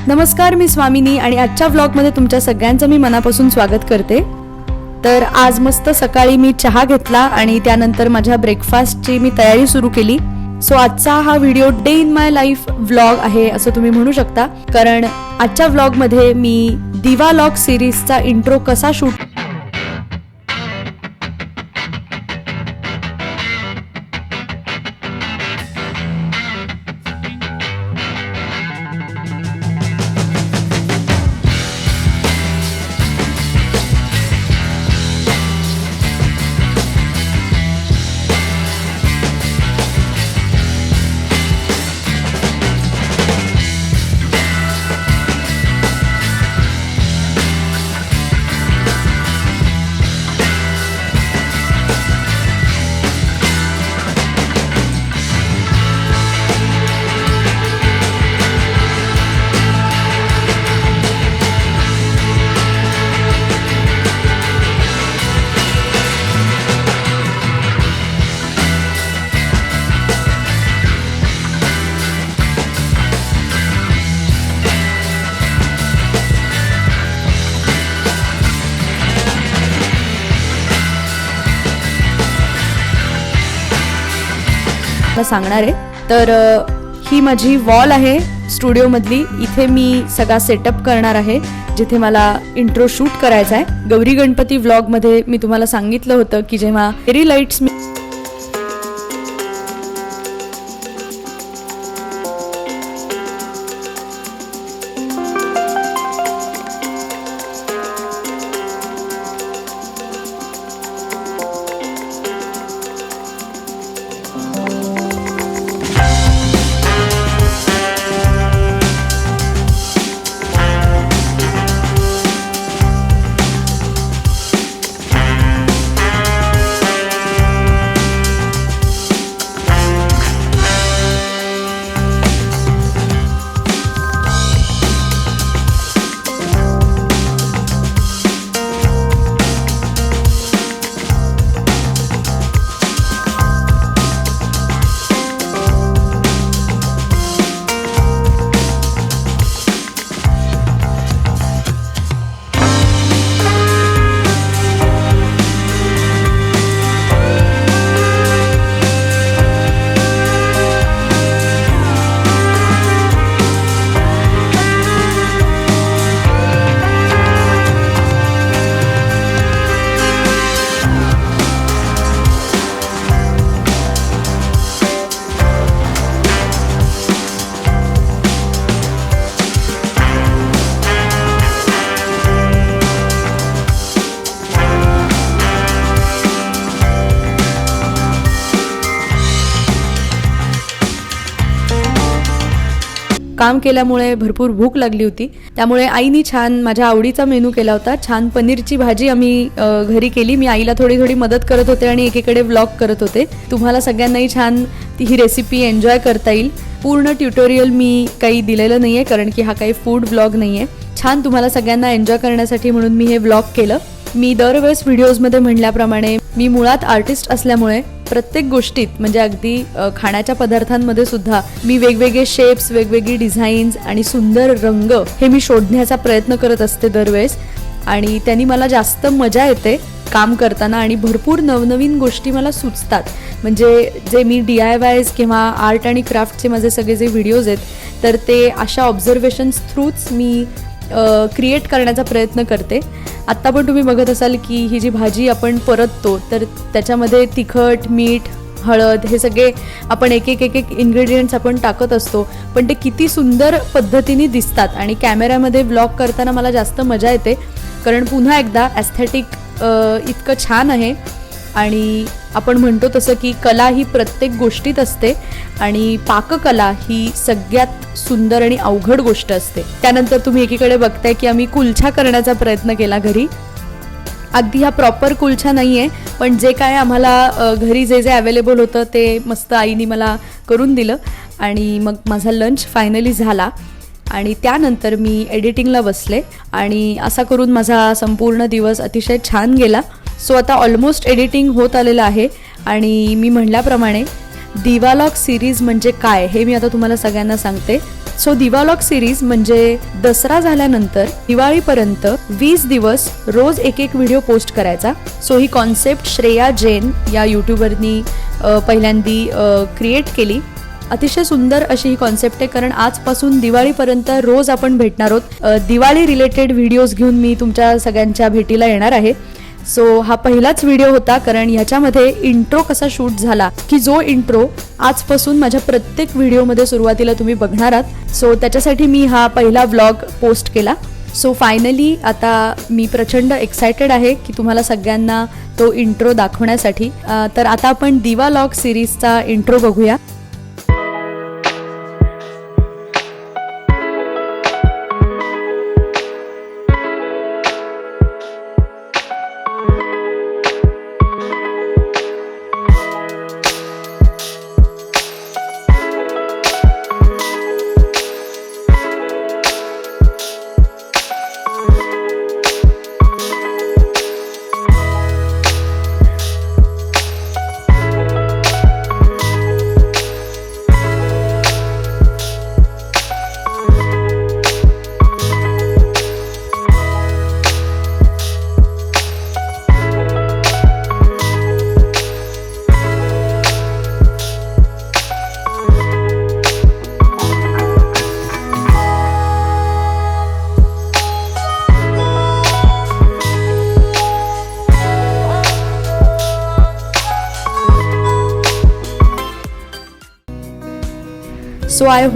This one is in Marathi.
नमस्कार, मी स्वामिनी आणि आजच्या व्लॉगमध्ये तुमच्या सगळ्यांचं मी मनापासून स्वागत करते। तर आज मस्त सकाळी मी चहा घेतला आणि त्यानंतर माझ्या ब्रेकफास्टची मी तयारी सुरू केली। सो आजचा हा video day in my life vlog आहे असं तुम्ही म्हणू शकता, कारण आजच्या व्लॉगमध्ये मी दिवालॉग सिरीजचा इंट्रो कसा शूट सांगणार आहे। तर ही माझी वॉल आहे स्टुडिओ मधली, इथे मी सगळा सेटअप करणार आहे जिथे मला इंट्रो शूट करायचा आहे। गौरी गणपती व्लॉग मध्ये मी तुम्हाला सांगितलं होतं की जेव्हा फेरी लाईट्स काम केल्यामुळे भरपूर भूक लागली होती, त्यामुळे आईनी छान माझ्या आवडीचा मेनू केला होता। छान पनीरची भाजी आम्ही घरी केली। मी आईला थोडी थोडी मदत करत होते आणि एकीकडे व्लॉग करत होते। तुम्हाला सगळ्यांनाही छान ही रेसिपी एन्जॉय करता येईल। पूर्ण ट्युटोरियल मी काही दिलेलं नाहीये, कारण की हा काही फूड व्लॉग नाहीये। छान तुम्हाला सगळ्यांना एन्जॉय करण्यासाठी म्हणून मी हे व्लॉग केलं। मी दरवेळेस व्हिडिओजमध्ये म्हणल्याप्रमाणे मी मुळात आर्टिस्ट असल्यामुळे प्रत्येक गोष्टीत म्हणजे अगदी खाण्याच्या पदार्थांमध्ये सुद्धा मी वेगवेगळे शेप्स, वेगवेगळी डिझाईन्स आणि सुंदर रंग हे मी शोधण्याचा प्रयत्न करत असते दरवेळेस, आणि त्यांनी मला जास्त मजा येते काम करताना आणि भरपूर नवनवीन गोष्टी मला सुचतात। म्हणजे जे मी DIYs किंवा आर्ट आणि क्राफ्टचे माझे सगळे जे व्हिडिओज आहेत तर ते अशा ऑब्झर्वेशन्स थ्रूच मी क्रिएट करण्याचा प्रयत्न करते। आत्ता पण तुम्ही बघत असाल की ही जी भाजी आपण परततो तर त्याच्यामध्ये तिखट, मीठ, हळद हे सगळे आपण एक एक इन्ग्रेडियंट्स आपण टाकत असतो, पण ते किती सुंदर पद्धतीने दिसतात आणि कॅमेऱ्यामध्ये व्लॉग करताना मला जास्त मजा येते, कारण पुन्हा एकदा ॲस्थेटिक इतकं छान आहे। आणि आपण म्हणतो तसं की कला ही प्रत्येक गोष्टीत असते आणि पाककला ही सगळ्यात सुंदर आणि अवघड गोष्ट असते। त्यानंतर तुम्ही एकीकडे बघताय की आम्ही कुलछा करण्याचा प्रयत्न केला घरी। अगदी हा प्रॉपर कुलछा नाहीये, पण जे काय आम्हाला घरी जे जे अवेलेबल होतं ते मस्त आईने मला करून दिलं आणि मग माझा लंच फायनली झाला आणि त्यानंतर मी एडिटिंगला बसले आणि असा करून माझा संपूर्ण दिवस अतिशय छान गेला। सो आता ऑलमोस्ट एडिटिंग होत आलेलं आहे आणि मी म्हटल्याप्रमाणे दिवालॉग सिरीज म्हणजे काय हे मी आता तुम्हाला सगळ्यांना सांगते। सो दिवालॉग सिरीज म्हणजे दसरा झाल्यानंतर दिवाळीपर्यंत 20 दिवस रोज एक एक व्हिडिओ पोस्ट करायचा. सो ही कॉन्सेप्ट श्रेया जैन या यूट्यूबरनी पहिल्यांदी क्रिएट केली. अतिशय सुंदर अशी ही कॉन्सेप्ट आहे, कारण आजपासून दिवाळीपर्यंत रोज आपण भेटणार आहोत. दिवाळी रिलेटेड व्हिडिओज घेऊन मी तुमच्या सगळ्यांच्या भेटीला येणार आहे. सो हा पहिलाच व्हिडिओ होता, कारण ह्याच्यामध्ये इंट्रो कसा शूट झाला की जो इंट्रो आजपासून माझ्या प्रत्येक व्हिडिओमध्ये सुरुवातीला तुम्ही बघणार आहात. सो त्याच्यासाठी मी हा पहिला व्लॉग पोस्ट केला. सो फायनली आता मी प्रचंड एक्सायटेड आहे की तुम्हाला सगळ्यांना तो इंट्रो दाखवण्यासाठी. तर आता आपण दिवालॉग सिरीजचा इंट्रो बघूया. So I